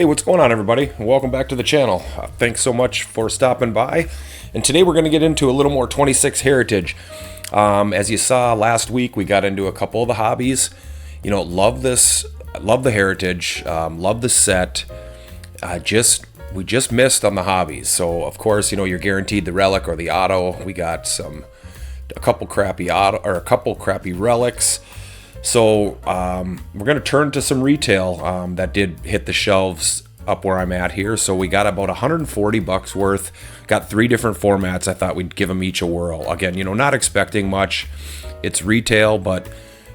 Hey, what's going on, everybody? Welcome back to the channel. Thanks so much for stopping by. And today we're going to get into a little more 26 heritage. As you saw last week, we got into a couple of the hobbies. You know, love this, love the heritage, love the set. We just missed on the hobbies. So of course, you know, you're guaranteed the relic or the auto. We got a couple crappy auto or a couple crappy relics. So we're going to turn to some retail that did hit the shelves up where I'm at here. So we got about $140 worth. Got 3 different formats. I thought we'd give them each a whirl. Again, you know, not expecting much. It's retail, but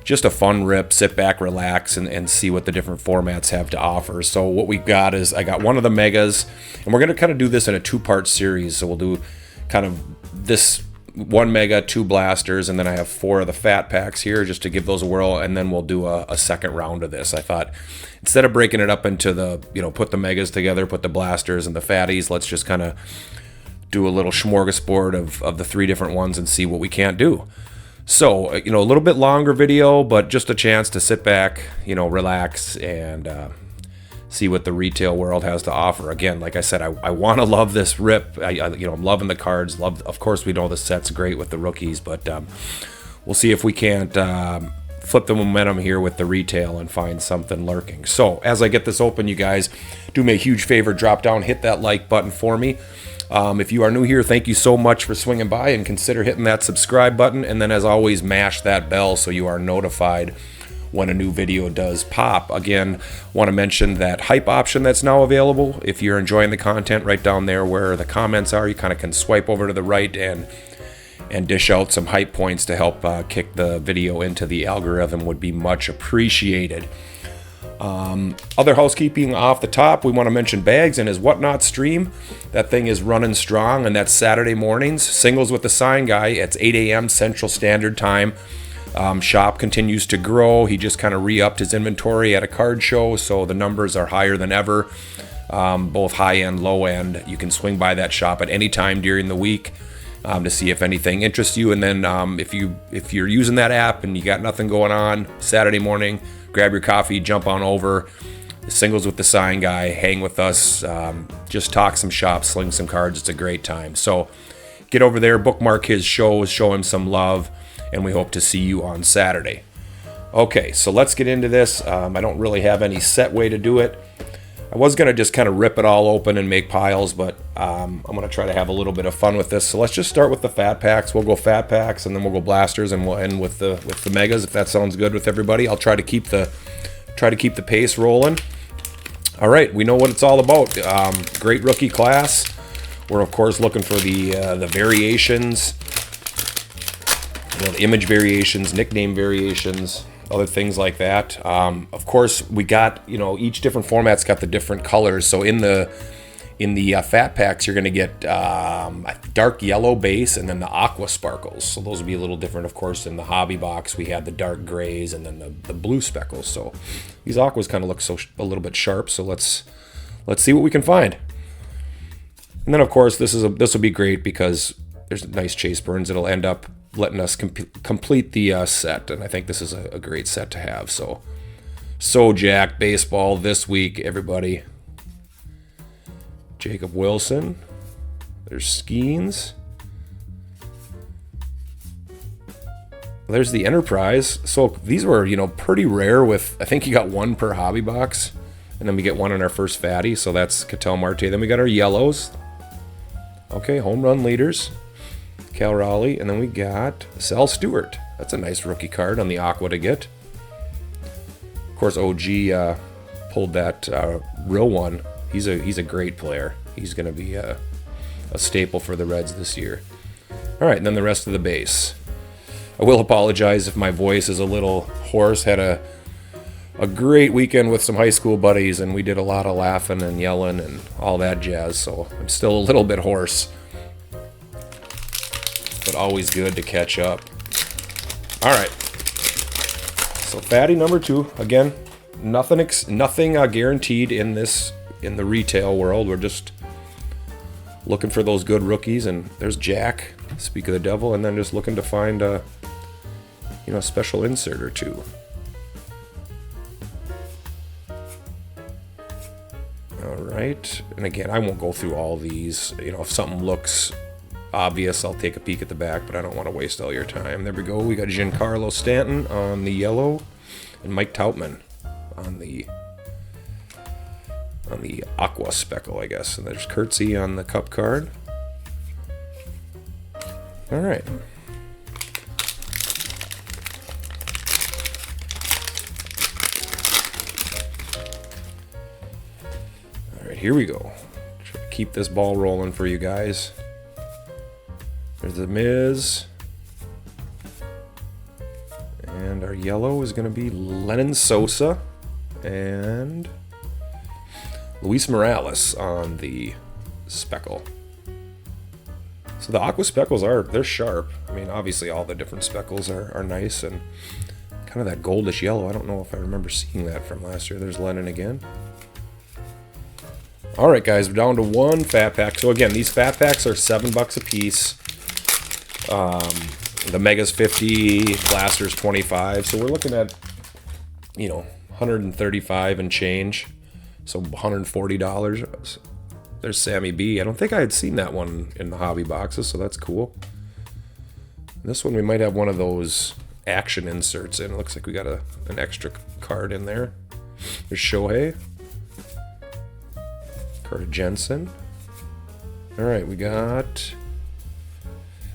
just a fun rip. Sit back, relax, and see what the different formats have to offer. So what we got is I got one of the megas, and we're going to kind of do this in a 2-part series. So we'll do kind of this 1 mega, 2 blasters, and then I have 4 of the fat packs here just to give those a whirl, and then we'll do a second round of this. I thought instead of breaking it up into the, you know, put the megas together, put the blasters and the fatties, let's just kind of do a little smorgasbord of the 3 different ones and see what we can't do. So, you know, a little bit longer video, but just a chance to sit back, you know, relax and see what the retail world has to offer. Again, like I said, I want to love this rip. You know, I'm loving the cards. Of course, we know the set's great with the rookies, but we'll see if we can't flip the momentum here with the retail and find something lurking. So as I get this open, you guys, do me a huge favor, drop down, hit that like button for me. If you are new here, thank you so much for swinging by, and consider hitting that subscribe button. And then as always, mash that bell so you are notified when a new video does pop. Again, want to mention that hype option that's now available. If you're enjoying the content, right down there where the comments are, you kind of can swipe over to the right and dish out some hype points to help kick the video into the algorithm. Would be much appreciated. Other housekeeping off the top, we want to mention Bags and his Whatnot stream. That thing is running strong, and that's Saturday mornings. Singles with the Sign Guy. It's 8 a.m. Central Standard Time. Shop continues to grow. He just kind of re-upped his inventory at a card show, so the numbers are higher than ever, both high end, low end. You can swing by that shop at any time during the week to see if anything interests you. And then if you're using that app and you got nothing going on, Saturday morning, grab your coffee, jump on over. Singles with the Sign Guy, hang with us, just talk some shop, sling some cards. It's a great time. So get over there, bookmark his shows, show him some love, and we hope to see you on Saturday. Okay, so let's get into this. I don't really have any set way to do it. I was going to just kind of rip it all open and make piles, but I'm going to try to have a little bit of fun with this. So let's just start with the fat packs. We'll go fat packs, and then we'll go blasters, and we'll end with the megas, if that sounds good with everybody. I'll try to keep the pace rolling. All right, we know what it's all about. Great rookie class. We're of course looking for the variations. You know, the image variations, nickname variations, other things like that. Of course, we got, you know, each different format's got the different colors. So in the fat packs, you're going to get a dark yellow base and then the aqua sparkles. So those will be a little different. Of course, in the hobby box, we had the dark grays and then the blue speckles. So these aquas kind of look a little bit sharp. So let's see what we can find. And then of course, this will be great because there's nice chase burns. It'll end up letting us complete the set, and I think this is a great set to have. So Jack baseball this week, everybody. Jacob Wilson. There's Skeens. There's the Enterprise. So these were, you know, pretty rare. With I think you got 1 per hobby box, and then we get 1 in our first fatty. So that's Ketel Marte. Then we got our yellows. Okay, home run leaders. Cal Raleigh, and then we got Sal Stewart. That's a nice rookie card on the aqua to get. Of course, OG pulled that real one. He's a great player. He's going to be a staple for the Reds this year. All right, and then the rest of the base. I will apologize if my voice is a little hoarse. Had a great weekend with some high school buddies, and we did a lot of laughing and yelling and all that jazz. So I'm still a little bit hoarse, but always good to catch up. All right. So fatty number 2. Again, nothing guaranteed in the retail world. We're just looking for those good rookies. And there's Jack, speak of the devil, and then just looking to find a special insert or two. right? And again, I won't go through all these. You know, if something looks obvious, I'll take a peek at the back, but I don't want to waste all your time. There we go. We got Giancarlo Stanton on the yellow and Mike Troutman on the aqua speckle, I guess. And there's Curtsy on the cup card. All right. All right, here we go. Try to keep this ball rolling for you guys. There's the Miz. And our yellow is going to be Lennon Sosa and Luis Morales on the speckle. So the aqua speckles they're sharp. I mean, obviously all the different speckles are nice and kind of that goldish yellow. I don't know if I remember seeing that from last year. There's Lennon again. All right, guys, we're down to one fat pack. So again, these fat packs are $7 a piece. The Mega's 50, Blaster's 25. So we're looking at, you know, 135 and change. So $140. There's Sammy B. I don't think I had seen that one in the hobby boxes, so that's cool. This one we might have one of those action inserts in. It looks like we got an extra card in there. There's Shohei. Carter Jensen. All right, we got...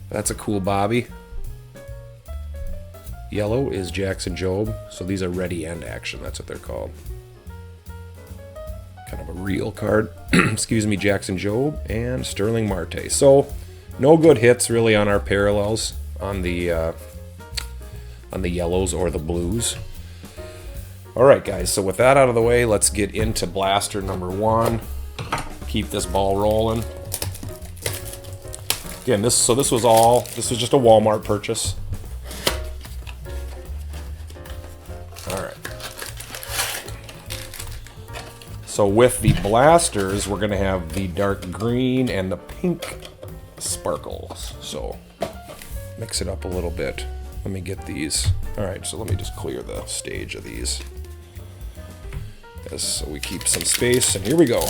That's a cool Bobby. Yellow is Jackson Jobe. So these are ready and action. That's what they're called. Kind of a real card. Excuse me, Jackson Jobe and Sterling Marte. So no good hits really on our parallels on the yellows or the blues. All right, guys. So with that out of the way, let's get into blaster number 1. Keep this ball rolling. Again, this was just a Walmart purchase. All right. So with the blasters, we're gonna have the dark green and the pink sparkles. So mix it up a little bit. Let me get these. All right, so let me just clear the stage of these. So we keep some space, and here we go.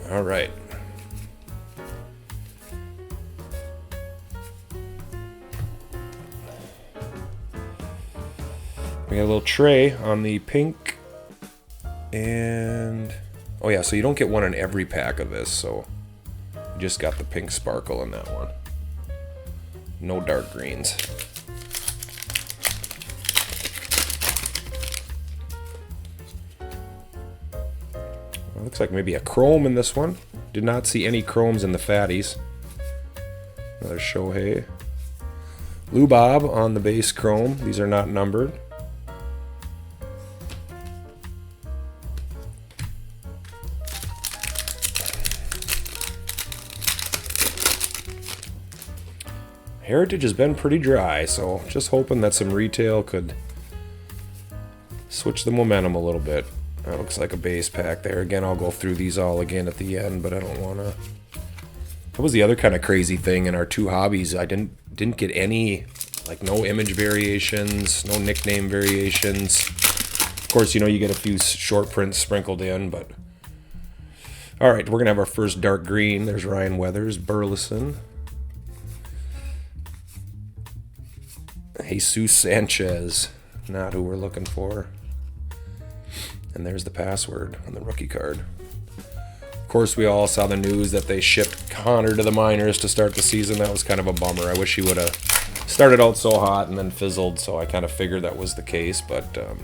All right. We got a little tray on the pink, and oh yeah, so you don't get one in every pack of this, so you just got the pink sparkle in that one. No dark greens. Looks like maybe a chrome in this one. Did not see any chromes in the fatties. Another Shohei. Lou Bob on the base chrome. These are not numbered. Heritage has been pretty dry, so just hoping that some retail could switch the momentum a little bit. That looks like a base pack there. Again, I'll go through these all again at the end, but I don't want to. That was the other kind of crazy thing in our two hobbies. I didn't get any, like, no image variations, no nickname variations. Of course, you know, you get a few short prints sprinkled in, but... All right, we're going to have our first dark green. There's Ryan Weathers, Burleson. Jesus Sanchez, not who we're looking for. And there's the password on the rookie card. Of course, we all saw the news that they shipped Connor to the minors to start the season. That was kind of a bummer. I wish he would have started out so hot and then fizzled, so I kind of figured that was the case. But a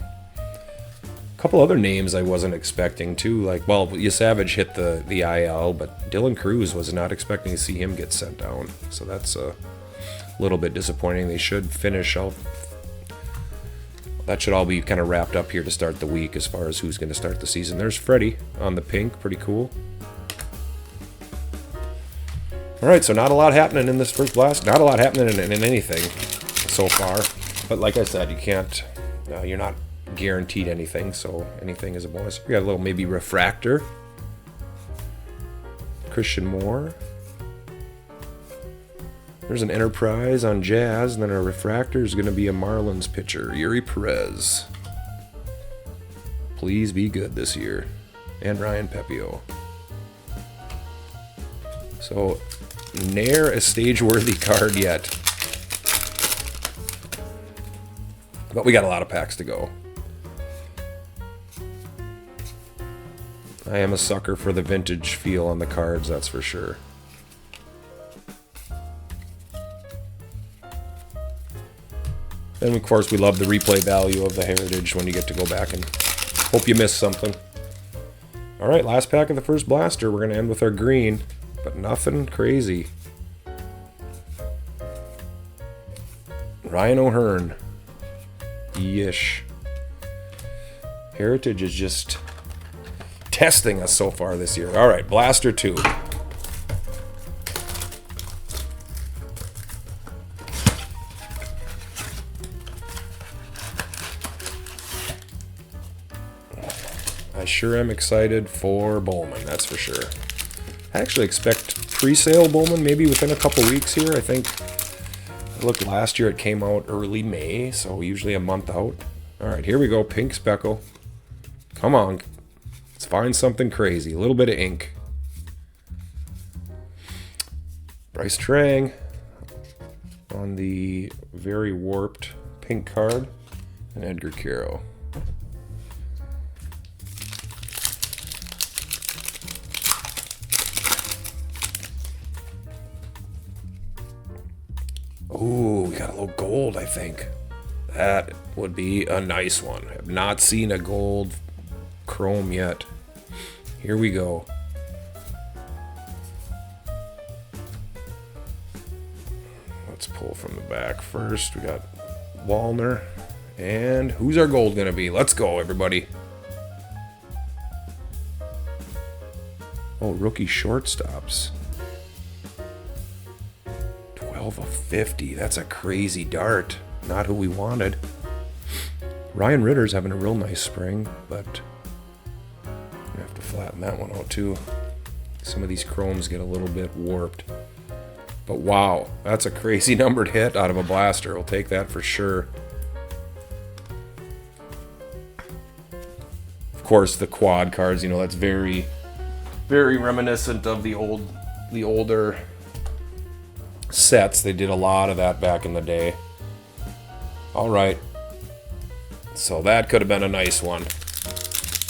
couple other names I wasn't expecting, too. Like, well, Savage hit the IL, but Dylan Cruz was not expecting to see him get sent down. So that's a little bit disappointing. They should finish off. That should all be kind of wrapped up here to start the week as far as who's going to start the season. There's Freddie on the pink. Pretty cool. All right, so not a lot happening in this first blast. Not a lot happening in anything so far. But like I said, you can't, you're not guaranteed anything, so anything is a bonus. We got a little maybe refractor. Christian Moore. There's an Enterprise on Jazz, and then our refractor is going to be a Marlins pitcher, Yuri Perez. Please be good this year. And Ryan Pepio. So, ne'er a stage-worthy card yet. But we got a lot of packs to go. I am a sucker for the vintage feel on the cards, that's for sure. And of course we love the replay value of the Heritage when you get to go back and hope you missed something. Alright, last pack of the first blaster. We're going to end with our green, but nothing crazy. Ryan O'Hearn. Yeesh. Heritage is just testing us so far this year. Alright, blaster 2. I sure am excited for Bowman, that's for sure. I actually expect pre-sale Bowman maybe within a couple weeks here. I think, I looked last year, it came out early May, so usually a month out. Alright, here we go, pink speckle. Come on, let's find something crazy. A little bit of ink. Bryce Trang on the very warped pink card, and Edgar Quero. Ooh, we got a little gold, I think. That would be a nice one. I've not seen a gold chrome yet. Here we go. Let's pull from the back first. We got Wallner. And who's our gold going to be? Let's go, everybody. Oh, rookie shortstops. 12 of 50. That's a crazy dart. Not who we wanted. Ryan Ritter's having a real nice spring, but I'm gonna have to flatten that one out too. Some of these chromes get a little bit warped. But wow, that's a crazy numbered hit out of a blaster. We'll take that for sure. Of course, the quad cards, you know, that's very, very reminiscent of the older sets. They did a lot of that back in the day. All right. So that could have been a nice one.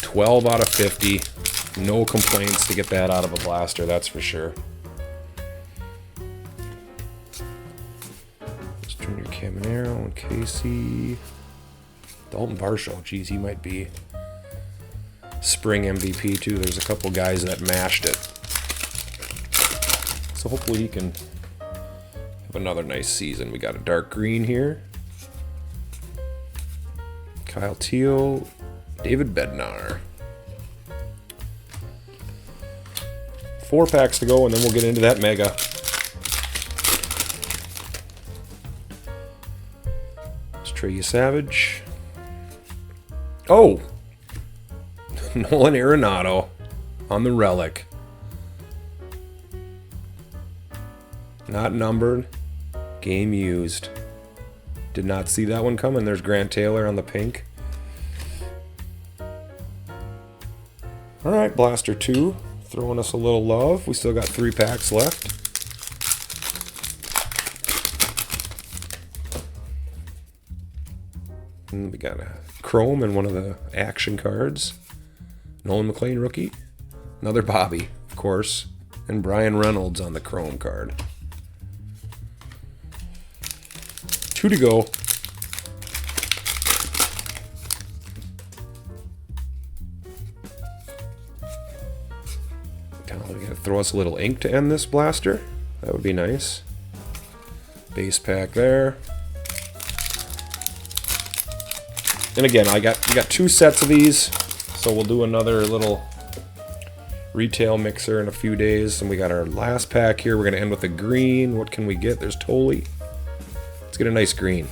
12 out of 50. No complaints to get that out of a blaster, that's for sure. There's Junior Caminero and Casey. Dalton Varsho. Geez, he might be spring MVP too. There's a couple guys that mashed it. So hopefully he can have another nice season. We got a dark green here. Kyle Teal, David Bednar. 4 packs to go, and then we'll get into that mega. It's Trey Savage. Oh! Nolan Arenado on the relic. Not numbered. Game used. Did not see that one coming. There's Grant Taylor on the pink. Alright, Blaster 2. Throwing us a little love. We still got 3 packs left. And we got a chrome and one of the action cards. Nolan McLean rookie. Another Bobby, of course. And Brian Reynolds on the chrome card. 2 to go. We gotta throw us a little ink to end this blaster. That would be nice. Base pack there. And again, we got 2 sets of these, so we'll do another little retail mixer in a few days. And we got our last pack here. We're gonna end with a green. What can we get? There's Tolley. Let's get a nice green.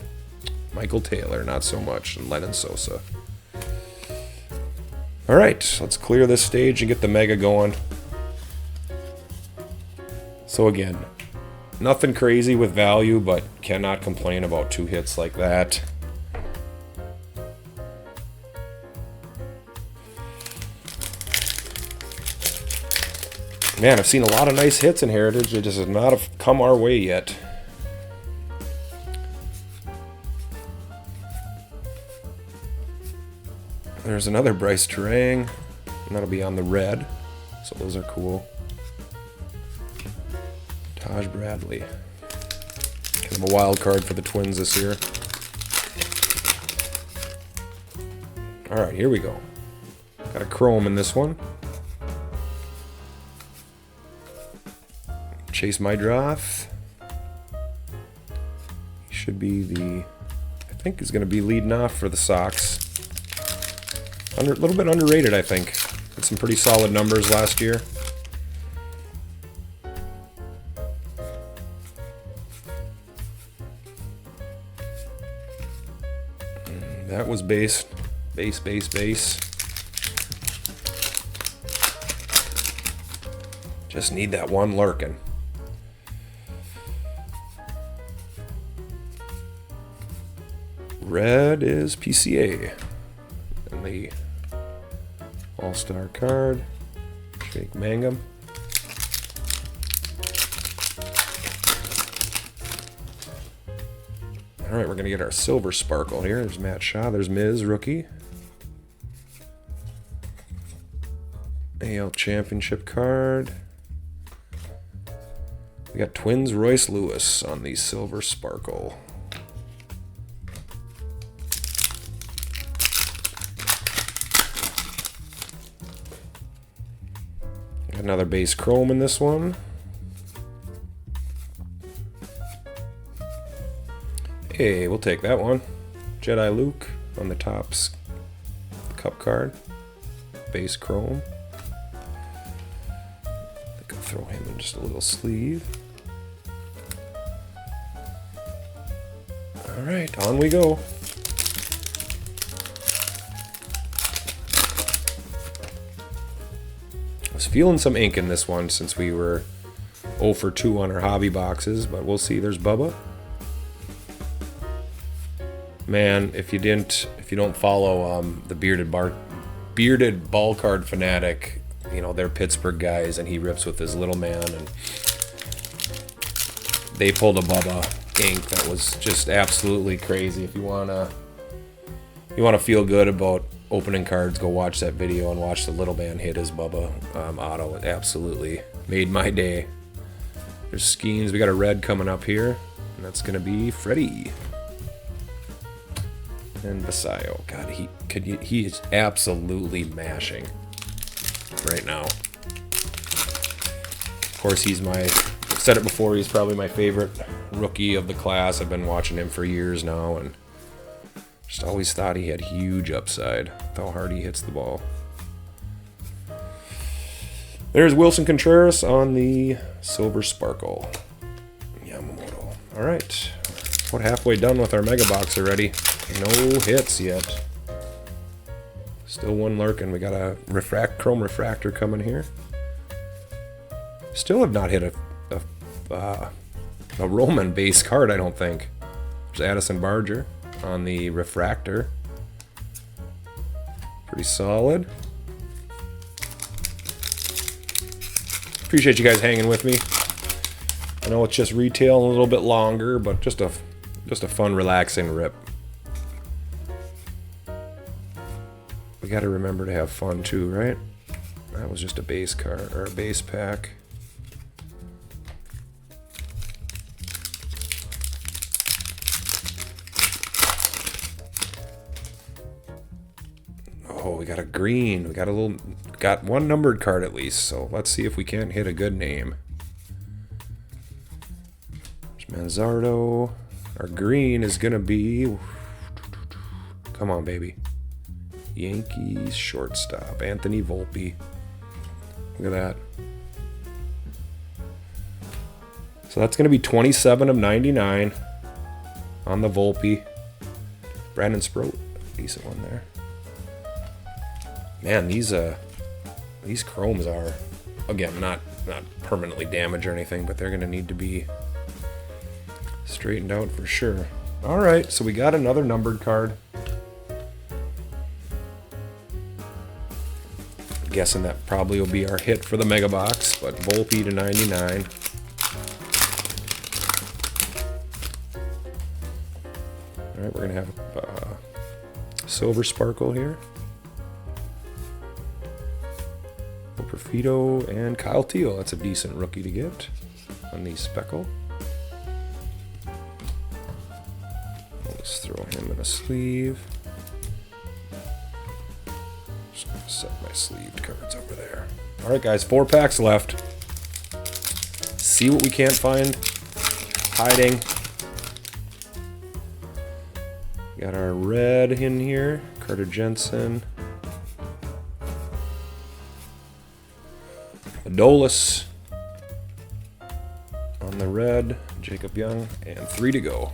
Michael Taylor, not so much, and Lennon Sosa. All right, let's clear this stage and get the mega going. So again, Nothing crazy with value, but cannot complain about 2 hits like that. Man, I've seen a lot of nice hits in Heritage. It just has not have come our way yet. There's another Bryce Terang, and that'll be on the red. So those are cool. Taj Bradley. Kind of a wild card for the Twins this year. Alright, here we go. Got a chrome in this one. Chase Mydroth. He should be the... I think he's going to be leading off for the Sox. A little bit underrated, I think. Had some pretty solid numbers last year. That was base. Base. Just need that one lurking. Red is PCA. And the All-Star card. Jake Mangum. Alright, we're going to get our silver sparkle here. There's Matt Shaw. There's Miz, rookie. AL Championship card. We got Twins Royce Lewis on the silver sparkle. Got another base chrome in this one. Hey, we'll take that one. Jedi Luke on the Topps Cup card. Base chrome. I think I'll throw him in just a little sleeve. Alright, on we go. I was feeling some ink in this one since we were 0 for 2 on our hobby boxes, but we'll see. There's Bubba. Man, if you don't follow the bearded ball card fanatic, you know, they're Pittsburgh guys, and he rips with his little man, and they pulled a Bubba ink that was just absolutely crazy. If you wanna feel good about opening cards, go watch that video and watch the little man hit his Bubba auto. It absolutely made my day. There's Skeens. We got a red coming up here, and that's gonna be Freddie. And Basayo. God, he is absolutely mashing right now. Of course, I've said it before, he's probably my favorite rookie of the class. I've been watching him for years now, and just always thought he had huge upside with how hard he hits the ball. There's Wilson Contreras on the silver sparkle. Yamamoto. All right, about halfway done with our mega box already. No hits yet. Still one lurking. We got a chrome refractor coming here. Still have not hit a Roman base card, I don't think. There's Addison Barger on the refractor. Pretty solid. Appreciate you guys hanging with me. I know it's just retail a little bit longer, but just a fun, relaxing rip. We got to remember to have fun too, right? That was just a base card or a base pack. Oh, we got a green. We got one numbered card at least. So let's see if we can't hit a good name. There's Manzardo. Our green is gonna be. Come on, baby. Yankees shortstop, Anthony Volpe. Look at that. So that's going to be 27 of 99 on the Volpe. Brandon Sproat, decent one there. Man, these chromes are, again, not permanently damaged or anything, but they're going to need to be straightened out for sure. All right, so we got another numbered card. I'm guessing that probably will be our hit for the mega box, but Volpe to 99. All right, we're gonna have Silver Sparkle here. Perfito and Kyle Teal. That's a decent rookie to get on the Speckle. Let's throw him in a sleeve. Just gonna set my sleeved cards over there. All right, guys, 4 packs left. See what we can't find hiding. Got our red in here, Carter Jensen. Adolis on the red, Jacob Young, and 3 to go.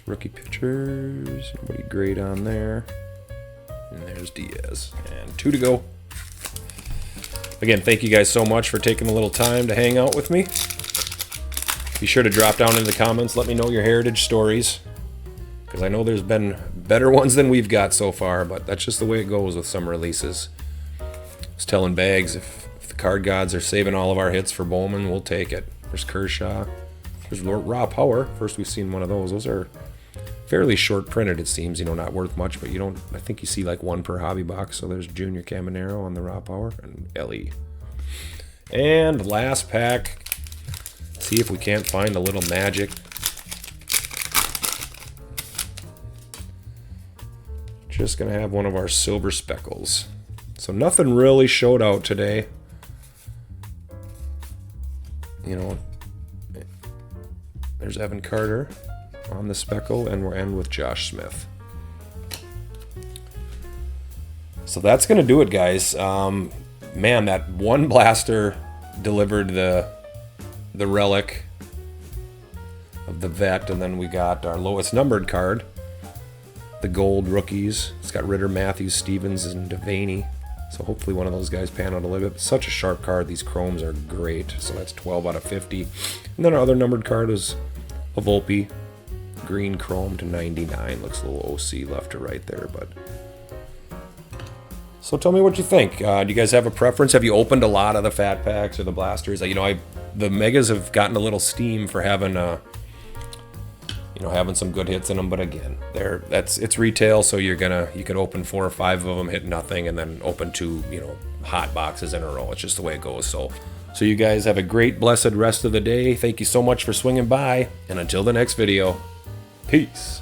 Rookie pitchers, nobody great on there. And there's Diaz. And 2 to go. Again, thank you guys so much for taking a little time to hang out with me. Be sure to drop down in the comments, let me know your heritage stories. Because I know there's been better ones than we've got so far, but that's just the way it goes with some releases. I was telling Bags, if the card gods are saving all of our hits for Bowman, we'll take it. There's Kershaw. There's Raw Power. First we've seen one of those. Those are fairly short printed, it seems, you know, not worth much, but you don't, I think you see like 1 per hobby box. So there's Junior Caminero on the Raw Power and LE. And last pack, see if we can't find a little magic. Just gonna have one of our Silver Speckles. So nothing really showed out today. You know, there's Evan Carter on the Speckle, and we'll end with Josh Smith. So that's gonna do it, guys. Man, that one blaster delivered the relic of the vet, and then we got our lowest numbered card, the gold rookies. It's got Ritter, Matthews, Stevens, and Devaney. So hopefully one of those guys pan out a little bit. Such a sharp card. These chromes are great. So that's 12 out of 50. And then our other numbered card is a Volpe. Green chrome to 99. Looks a little OC left to right there, but... So tell me what you think. Do you guys have a preference? Have you opened a lot of the fat packs or the blasters? You know, the megas have gotten a little steam for having having some good hits in them, but again, it's retail, so you can open 4 or 5 of them, hit nothing, and then open 2 hot boxes in a row. It's just the way it goes. So you guys have a great, blessed rest of the day. Thank you so much for swinging by, and until the next video, peace.